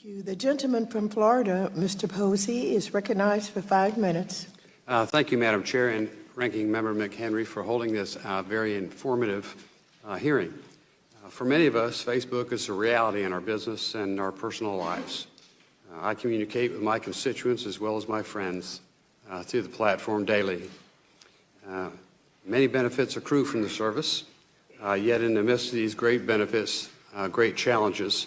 Thank you. The gentleman from Florida, Mr. Posey, is recognized for 5 minutes. Thank you, Madam Chair and Ranking Member McHenry, for holding this very informative hearing. For many of us, Facebook is a reality in our business and our personal lives. I communicate with my constituents as well as my friends through the platform daily. Many benefits accrue from the service, yet in the midst of these great benefits, great challenges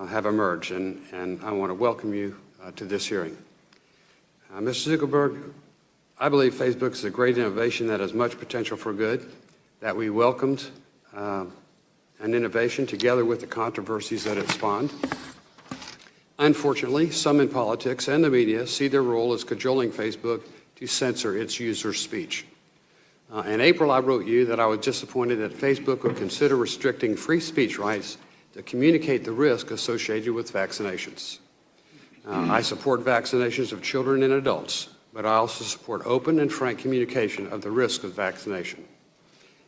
have emerged, and I want to welcome you to this hearing. Mr. Zuckerberg, I believe Facebook is a great innovation that has much potential for good, that we welcomed an innovation together with the controversies that it spawned. Unfortunately, some in politics and the media see their role as cajoling Facebook to censor its users' speech. In April, I wrote you that I was disappointed that Facebook would consider restricting free speech rights to communicate the risk associated with vaccinations. I support vaccinations of children and adults, but I also support open and frank communication of the risk of vaccination.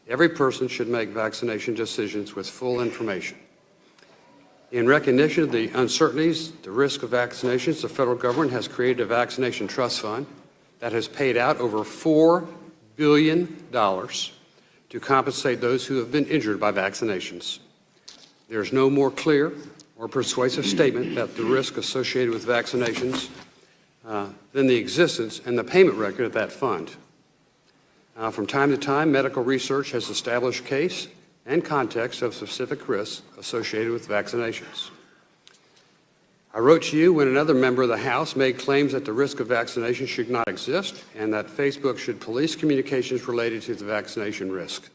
Every person should make vaccination decisions with full information. In recognition of the uncertainties, the risk of vaccinations, the federal government has created a vaccination trust fund that has paid out over $4 billion to compensate those who have been injured by vaccinations. There is no more clear or persuasive statement that the risk associated with vaccinations than the existence and the payment record of that fund. From time to time, medical research has established case and context of specific risks associated with vaccinations. I wrote to you when another member of the House made claims that the risk of vaccination should not exist and that Facebook should police communications related to the vaccination risk.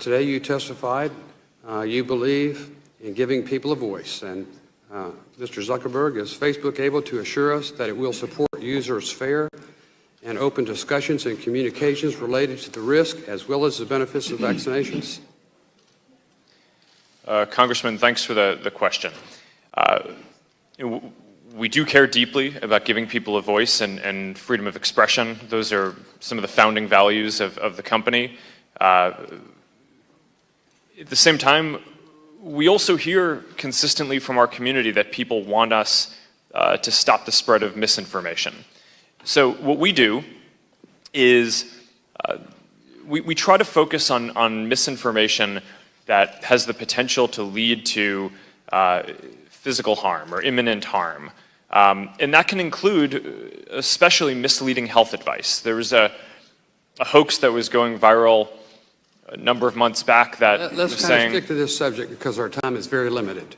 Today you testified you believe in giving people a voice, and Mr. Zuckerberg, is Facebook able to assure us that it will support users' fair and open discussions and communications related to the risk as well as the benefits of vaccinations? Congressman, thanks for the question. We do care deeply about giving people a voice and freedom of expression. Those are some of the founding values of the company. At the same time, we also hear consistently from our community that people want us to stop the spread of misinformation. So what we do is we try to focus on misinformation that has the potential to lead to physical harm or imminent harm. And that can include especially misleading health advice. There was a hoax that was going viral a number of months back that Let's was saying... stick to this subject because our time is very limited.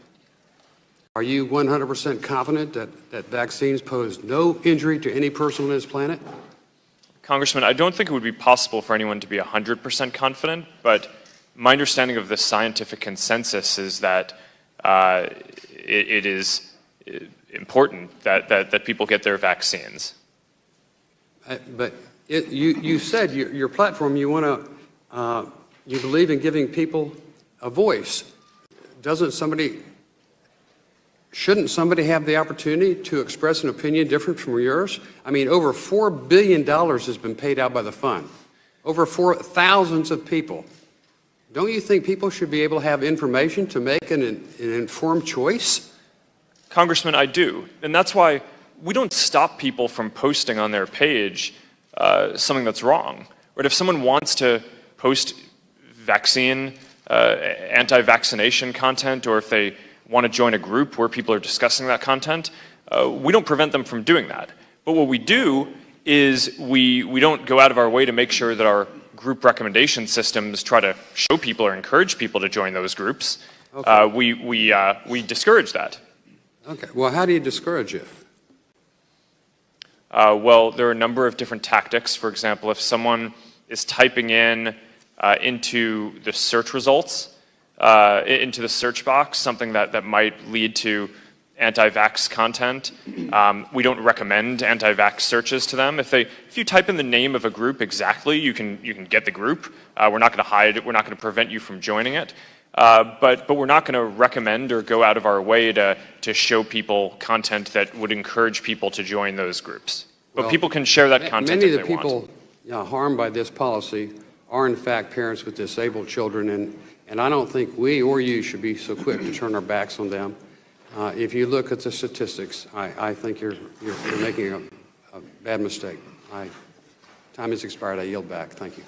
Are you 100% confident that vaccines pose no injury to any person on this planet? Congressman, I don't think it would be possible for anyone to be 100% confident, but my understanding of the scientific consensus is that it is important that people get their vaccines. But you said your platform, you want to, you believe in giving people a voice. Shouldn't somebody have the opportunity to express an opinion different from yours? I mean, over $4 billion has been paid out by the fund. Over thousands of people. Don't you think people should be able to have information to make an informed choice? Congressman, I do. And that's why we don't stop people from posting on their page something that's wrong. But if someone wants to post vaccine, anti-vaccination content, or if they want to join a group where people are discussing that content, we don't prevent them from doing that. But what we do is we don't go out of our way to make sure that our group recommendation systems try to show people or encourage people to join those groups. Okay. We discourage that. Okay. Well, how do you discourage it? Well, there are a number of different tactics. For example, if someone is typing in into the search results, into the search box, something that might lead to anti-vax content, we don't recommend anti-vax searches to them. If you type in the name of a group exactly, you can get the group. We're not going to hide it. We're not going to prevent you from joining it. But we're not going to recommend or go out of our way to show people content that would encourage people to join those groups. But well, people can share that content if they want. Many of the people harmed by this policy are in fact parents with disabled children, and I don't think we or you should be so quick to turn our backs on them. If you look at the statistics, I think you're making a bad mistake. Time has expired. I yield back. Thank you.